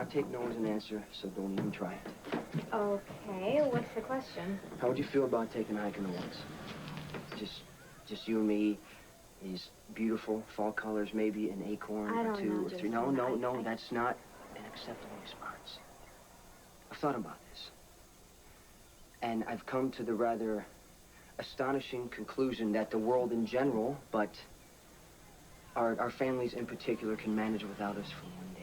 I'll take no as an answer, so don't even try it. Okay, what's the question? How would you feel about taking a hike in the woods? Just you and me, these beautiful fall colors, maybe an acorn or two or three. No, that's not an acceptable response. I've thought about this. And I've come to the rather astonishing conclusion that the world in general, but our families in particular, can manage without us for one day.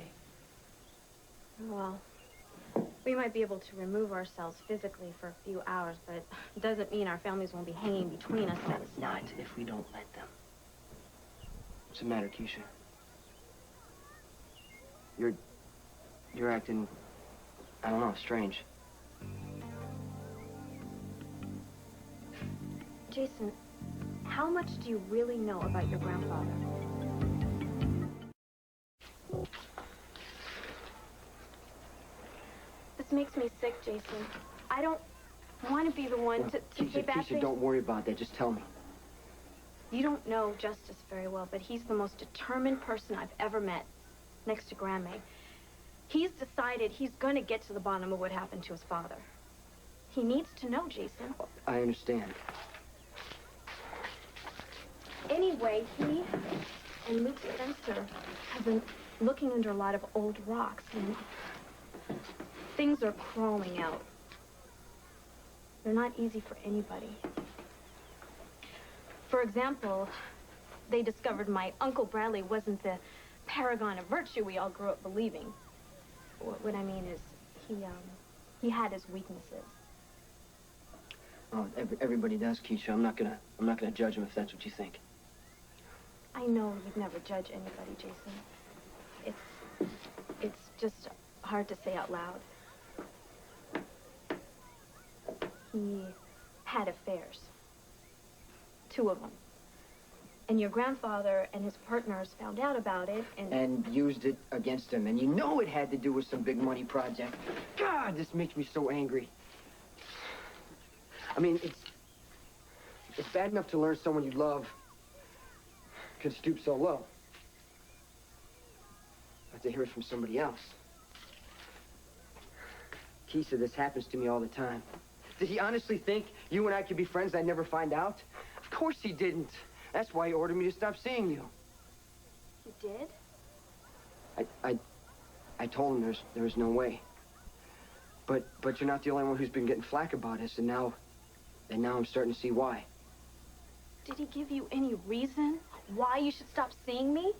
Well, we might be able to remove ourselves physically for a few hours, but it doesn't mean our families won't be hanging between us. Not if we don't let them. What's the matter, Keisha? You're acting, I don't know, strange. Jason, how much do you really know about your grandfather? This makes me sick, Jason. I don't want to be the one to say bad Keisha, things. don't worry about that. Just tell me. You don't know Justice very well, but he's the most determined person I've ever met, next to Grandma. He's decided he's going to get to the bottom of what happened to his father. He needs to know, Jason. I understand. Anyway, he and Luke Spencer have been looking under a lot of old rocks, and things are crawling out. They're not easy for anybody. For example, they discovered my Uncle Bradley wasn't the paragon of virtue we all grew up believing. What I mean is, he had his weaknesses. Oh, everybody does, Keisha. I'm not gonna judge him if that's what you think. I know you'd never judge anybody, Jason. It's just hard to say out loud. He had affairs. 2 of them. And your grandfather and his partners found out about it and used it against him. And you know it had to do with some big money project. God, this makes me so angry. I mean, it's bad enough to learn someone you love could stoop so low. But to hear it from somebody else. Keisha, this happens to me all the time. Did he honestly think you and I could be friends I'd never find out? Of course he didn't. That's why he ordered me to stop seeing you. He did? I told him there's no way. But you're not the only one who's been getting flack about us, and now I'm starting to see why. Did he give you any reason why you should stop seeing me?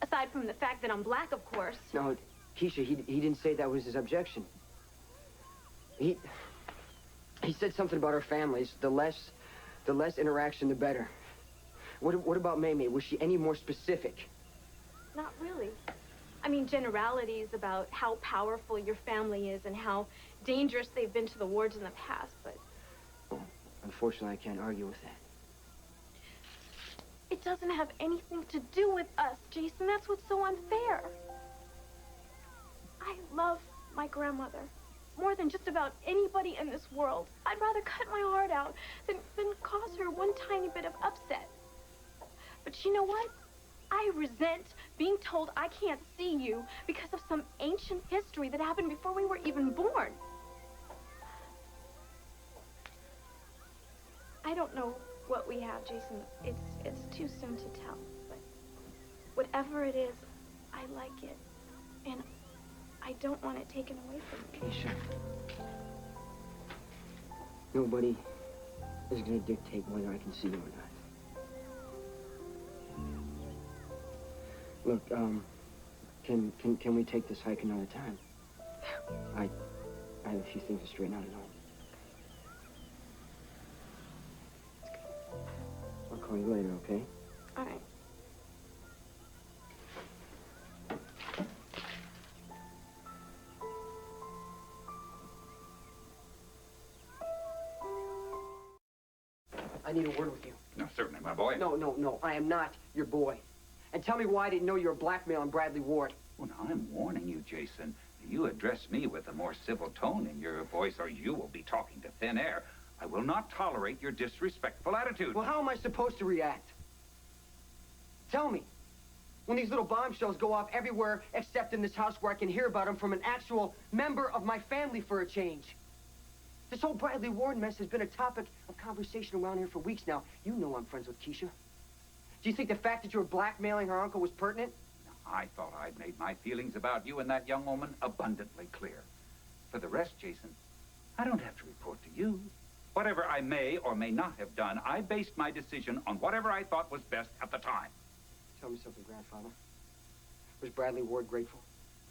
Aside from the fact that I'm black, of course. No, Keisha, he didn't say that was his objection. He said something about our families. The less interaction, the better. What about May May? Was she any more specific? Not really. I mean, generalities about how powerful your family is and how dangerous they've been to the wards in the past, but... Well, unfortunately, I can't argue with that. It doesn't have anything to do with us, Jason. That's what's so unfair. I love my grandmother more than just about anybody in this world. I'd rather cut my heart out than cause her one tiny bit of upset. But you know what? I resent being told I can't see you because of some ancient history that happened before we were even born. I don't know what we have, Jason. It's too soon to tell. But whatever it is, I like it. And I don't want it taken away from me. Keisha, nobody is going to dictate whether I can see you or not. Look, can we take this hike another time? I have a few things to straighten out at home. I'll call you later, okay? All right. I need a word with you. No, certainly, my boy. No, I am not your boy. And tell me why I didn't know you were blackmailing Bradley Ward. Well, now, I'm warning you, Jason. You address me with a more civil tone in your voice, or you will be talking to thin air. I will not tolerate your disrespectful attitude. Well, how am I supposed to react? Tell me. when these little bombshells go off everywhere except in this house where I can hear about them from an actual member of my family for a change. This whole Bradley Ward mess has been a topic of conversation around here for weeks now. You know I'm friends with Keisha. Do you think the fact that you were blackmailing her uncle was pertinent? I thought I'd made my feelings about you and that young woman abundantly clear. For the rest, Jason, I don't have to report to you. Whatever I may or may not have done, I based my decision on whatever I thought was best at the time. Tell me something, grandfather. Was Bradley Ward grateful?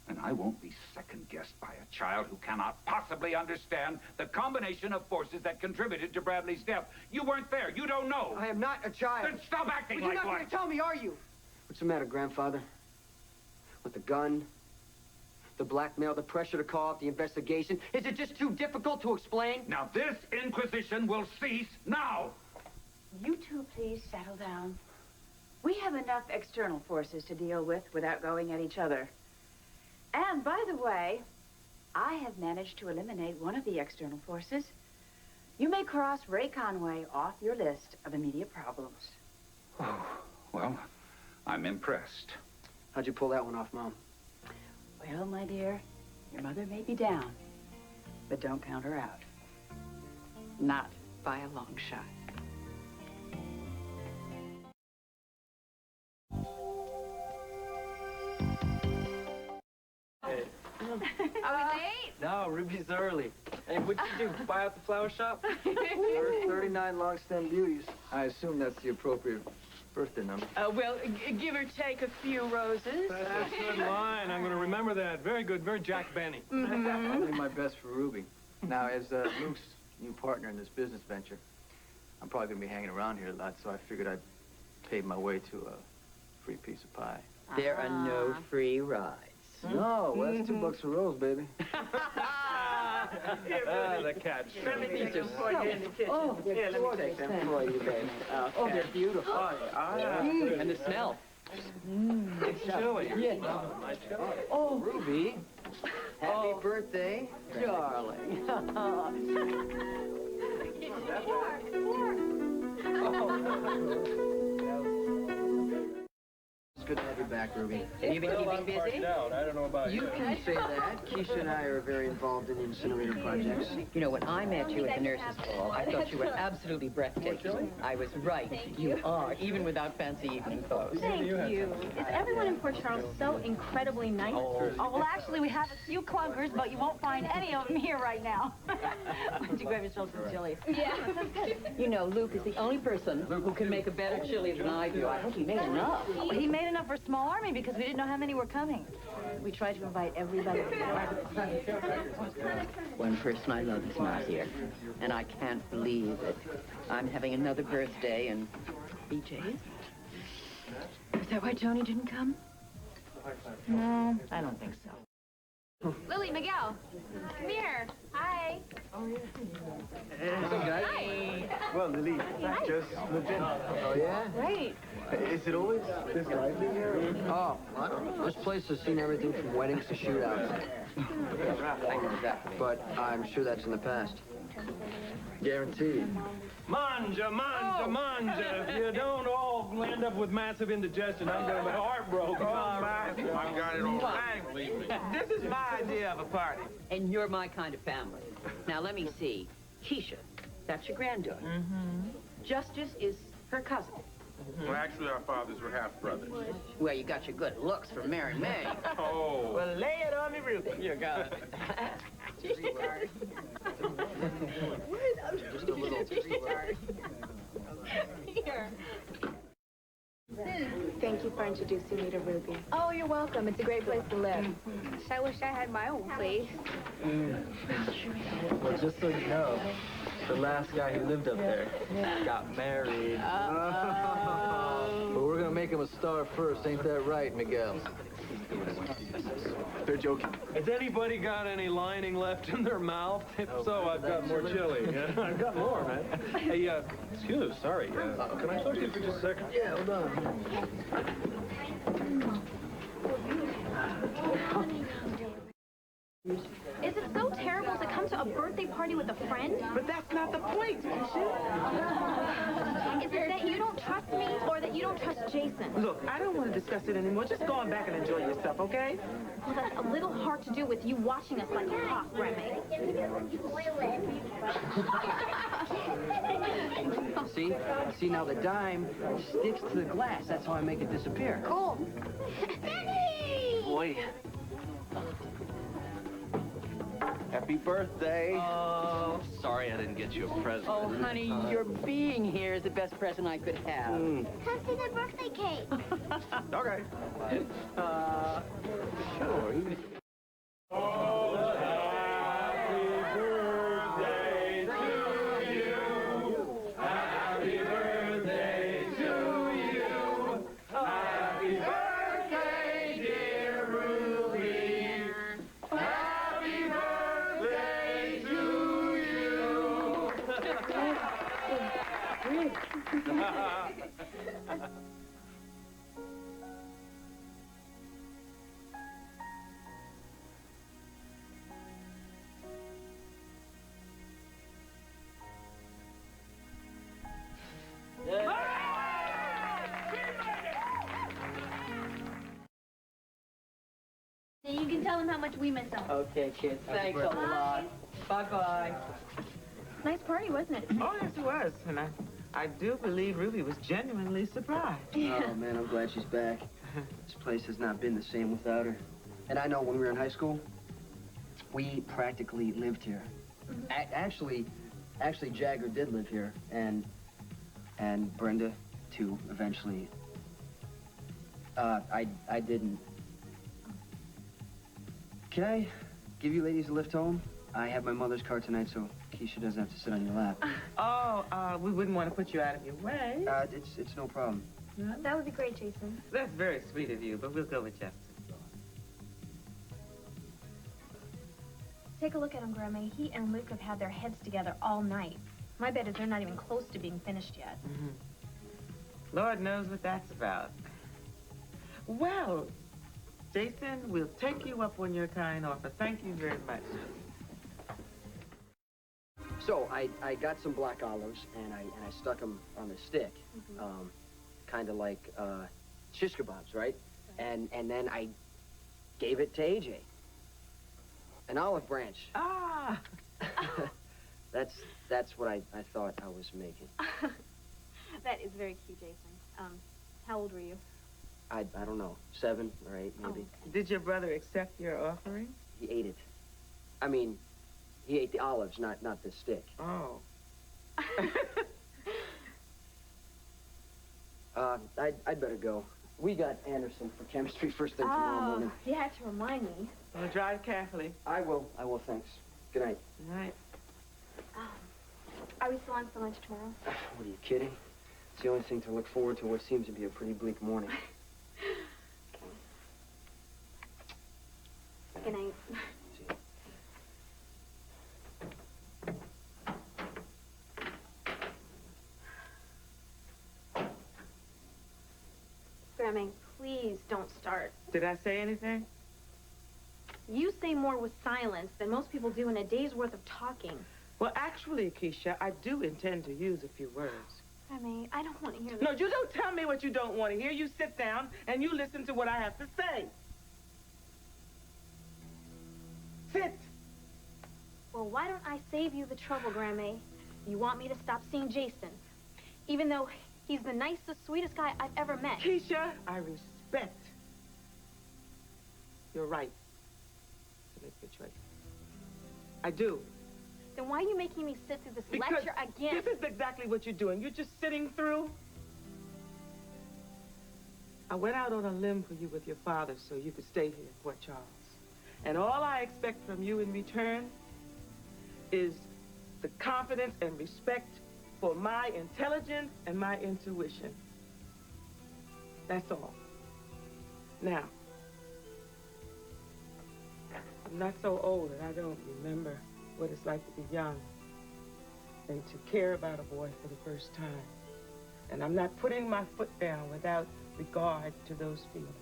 And I won't be second-guessed by a child who cannot possibly understand the combination of forces that contributed to Bradley's death. You weren't there. You don't know. I am not a child. Then stop acting But like you're not one. going to tell me, are you? What's the matter, grandfather? With the gun, the blackmail, the pressure to call off the investigation? Is it just too difficult to explain? Now, this inquisition will cease now. You two, please settle down. We have enough external forces to deal with without going at each other. And, by the way, I have managed to eliminate one of the external forces. You may cross Ray Conway off your list of immediate problems. Oh, well, I'm impressed. How'd you pull that one off, Mom? Well, my dear, your mother may be down, but don't count her out. Not by a long shot. Are we late? No, Ruby's early. Hey, what'd you do? Buy out the flower shop? 39 long-stem beauties. I assume that's the appropriate birthday number. Well, give or take a few roses. That's a good line. I'm going to remember that. Very good. Very Jack Benny. I'll do my best for Ruby. Now, as Luke's new partner in this business venture, I'm probably going to be hanging around here a lot, so I figured I'd pave my way to a free piece of pie. There are no free rides. No, well, that's $2 a rose, baby. The catch. These are so... Oh, yeah, let me take them for you, baby. Oh, they're beautiful. And the smell. It's chilly. Yeah. Oh, Ruby. Happy birthday, darling. It's good to have you back, Ruby. Have you been keeping busy? Down. I don't know about You can say that. Keisha and I are very involved in the incinerator projects. You know, when I met you at the nurse's ball, I thought you were absolutely breathtaking. I was right. You are, even without fancy evening clothes. Thank you. Is everyone in Port Charles so incredibly nice? Oh, well, actually, we have a few clunkers, but you won't find any of them here right now. Why don't you grab yourself some chili? Yeah, sounds good. You know, Luke is the only person who can make a better chili than I do. I hope he made enough. He made enough for a small army because we didn't know how many were coming. We tried to invite everybody. One person I love is not here, and I can't believe it. I'm having another birthday, and BJ isn't. Is that why Joni didn't come? No, I don't think so. Lily, Miguel, come here. Hi. Hi. Well, Lily, just moved in. Oh, yeah? Great. Is it always this lively here? Oh, I don't know. This place has seen everything from weddings to shootouts. But I'm sure that's in the past. Guaranteed. Manja, manja. If you don't all end up with massive indigestion, I'm going to be heartbroken. I've got it all right. This is my idea of a party. And you're my kind of family. Now, let me see. Keisha, that's your granddaughter. Mm-hmm. Justice is her cousin. Well, actually, our fathers were half-brothers. Well, you got your good looks from Mary May. Oh. Well, lay it on me, Ruby. You got it. Just a little. Here. Thank you for introducing me to Ruby. Oh, you're welcome. It's a great place to live. I wish I had my own place. Well, just so you know, the last guy who lived up there got married. But we're gonna make him a star first, ain't that right, Miguel? They're joking. Has anybody got any lining left in their mouth? If so, I've got more chili. I've got more, man. Hey, excuse, sorry. Can I talk to you for just a second? Yeah, hold on. Is it so terrible to come to a birthday party with a friend? But that's not the point, Keisha. Is it that you don't trust me or that you don't trust Jason? Look, I don't want to discuss it anymore. Just go on back and enjoy yourself, okay? Well, that's a little hard to do with you watching us like a hawk, Remy. See, now the dime sticks to the glass. That's how I make it disappear. Cool. Boy. Happy birthday. Oh, sorry I didn't get you a present. Oh, honey, your being here is the best present I could have. Come see the birthday cake. Okay. Sure. You can tell them how much we miss them. Okay, kids. Thanks a lot. Bye-bye. Nice party, wasn't it? Oh, yes, it was. And I do believe Ruby was genuinely surprised. Oh, man, I'm glad she's back. This place has not been the same without her. And I know when we were in high school, we practically lived here. Actually, Jagger did live here, and Brenda, too, eventually. I didn't. Can I give you ladies a lift home? I have my mother's car tonight, so Keisha doesn't have to sit on your lap. Oh, we wouldn't want to put you out of your way. It's no problem. That would be great, Jason. That's very sweet of you, but we'll go with Jefferson. Take a look at him, Grammy. He and Luke have had their heads together all night. My bet is they're not even close to being finished yet. Lord knows what that's about. Well, Jason, we'll take you up on your kind offer. Thank you very much. So I got some black olives and I stuck them on the stick, kind of like shish kebabs, right? And then I gave it to AJ. An olive branch. Ah! That's what I thought I was making. That is very cute, Jason. How old were you? I don't know, 7 or 8 maybe. Oh. Did your brother accept your offering? He ate it. I mean, he ate the olives, not the stick. Oh. I'd better go. We got Anderson for chemistry first thing tomorrow morning. You had to remind me. Well, drive carefully. I will, thanks. Good night. Good night. Are we still on for lunch tomorrow? What, are you kidding? It's the only thing to look forward to what seems to be a pretty bleak morning. Good night. Grammy, please don't start. Did I say anything? You say more with silence than most people do in a day's worth of talking. Well, actually, Keisha, I do intend to use a few words. Grammy, I don't want to hear this. No, you don't tell me what you don't want to hear. You sit down and you listen to what I have to say. Sit. Well, why don't I save you the trouble, Grammy? You want me to stop seeing Jason, even though he's the nicest, sweetest guy I've ever met. Keisha, I respect your right to make your choice. I do. Then why are you making me sit through this Because lecture again? this is exactly what you're doing. You're just sitting through. I went out on a limb for you with your father so you could stay here in Port Charles. And all I expect from you in return is the confidence and respect for my intelligence and my intuition. That's all. Now, I'm not so old that I don't remember what it's like to be young and to care about a boy for the first time. And I'm not putting my foot down without regard to those feelings.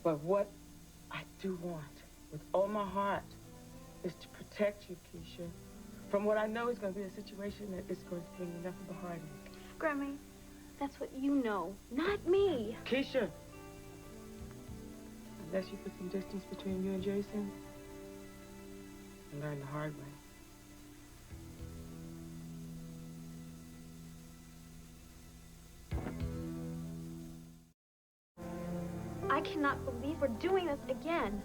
But what I do want, with all my heart, is to protect you, Keisha, From what I know, it's going to be a situation that is going to bring you nothing but heartache. Grammy, that's what you know, not me. Keisha, unless you put some distance between you and Jason, you learn the hard way. I cannot believe we're doing this again.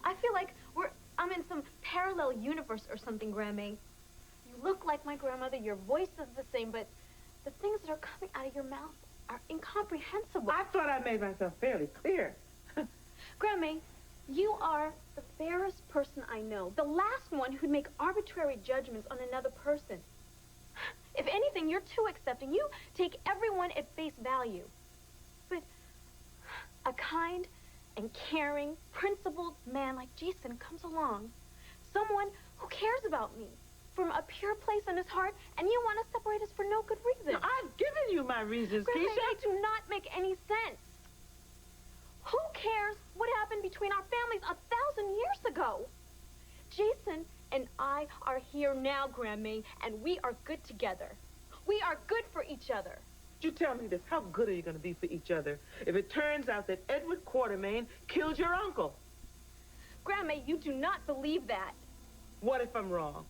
I feel like I'm in some parallel universe or something, Grammy. You look like my grandmother, your voice is the same, but the things that are coming out of your mouth are incomprehensible. I thought I made myself fairly clear. Grammy, you are the fairest person I know, the last one who'd make arbitrary judgments on another person. If anything, you're too accepting. You take everyone at face value. But a kind and caring, principled man like Jason comes along. Someone who cares about me from a pure place in his heart, and you want to separate us for no good reason. No, I've given you my reasons, Grammy, Keisha. they do not make any sense. Who cares what happened between our families 1,000 years ago? Jason and I are here now, Grammy, and we are good together. We are good for each other. You tell me this, how good are you going to be for each other if it turns out that Edward Quartermain killed your uncle? Grammy, you do not believe that. What if I'm wrong?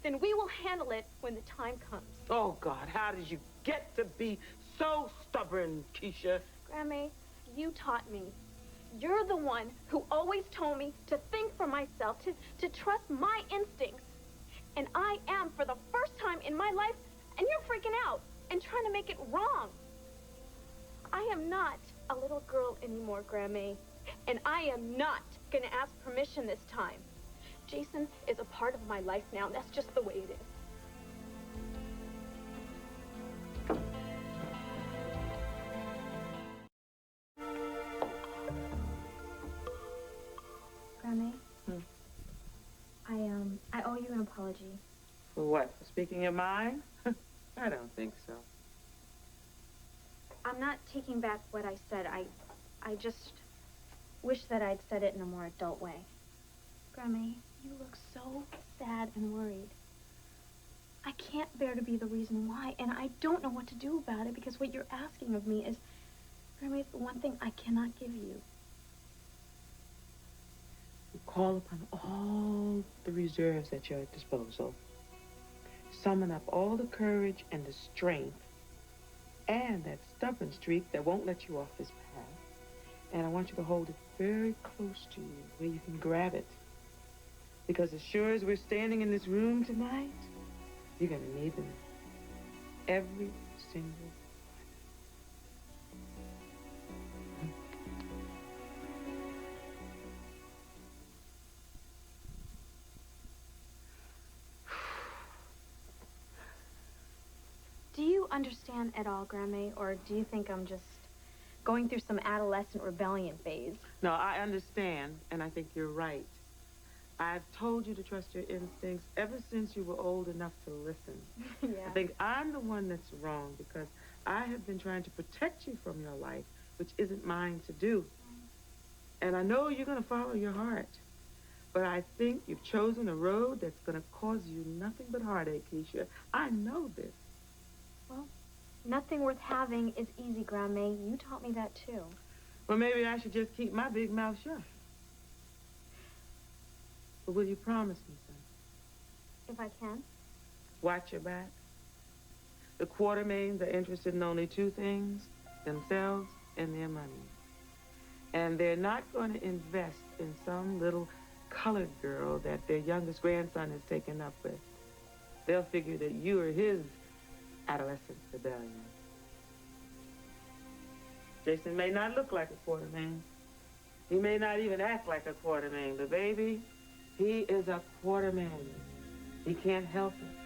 Then we will handle it when the time comes. Oh, God, how did you get to be so stubborn, Keisha? Grammy, you taught me. You're the one who always told me to think for myself, to trust my instincts. And I am, for the first time in my life, and you're freaking out and trying to make it wrong. I am not a little girl anymore, Grammy. And I am not going to ask permission this time. Jason is a part of my life now, and that's just the way it is. Grammy, I owe you an apology. For what? For speaking your mind? I don't think so. I'm not taking back what I said. I just wish that I'd said it in a more adult way. Grammy, you look so sad and worried. I can't bear to be the reason why, and I don't know what to do about it because what you're asking of me is, Grammy, it's the one thing I cannot give you. You call upon all the reserves at your disposal. Summon up all the courage and the strength and that stubborn streak that won't let you off this path. And I want you to hold it very close to you where you can grab it. Because as sure as we're standing in this room tonight, you're going to need them. Every single one. Do you understand at all, Grammy, or do you think I'm just going through some adolescent rebellion phase? No, I understand, and I think you're right. I've told you to trust your instincts ever since you were old enough to listen. Yeah. I think I'm the one that's wrong because I have been trying to protect you from your life, which isn't mine to do. And I know you're going to follow your heart. But I think you've chosen a road that's going to cause you nothing but heartache, Keisha. I know this. Well, nothing worth having is easy, Grammy. You taught me that, too. Well, maybe I should just keep my big mouth shut. But will you promise me something? If I can. Watch your back. The Quartermains are interested in only two things, themselves and their money. And they're not going to invest in some little colored girl that their youngest grandson has taken up with. They'll figure that you are his adolescent rebellion. Jason may not look like a Quartermain. He may not even act like a Quartermain, but baby, he is a Quartermain. He can't help it.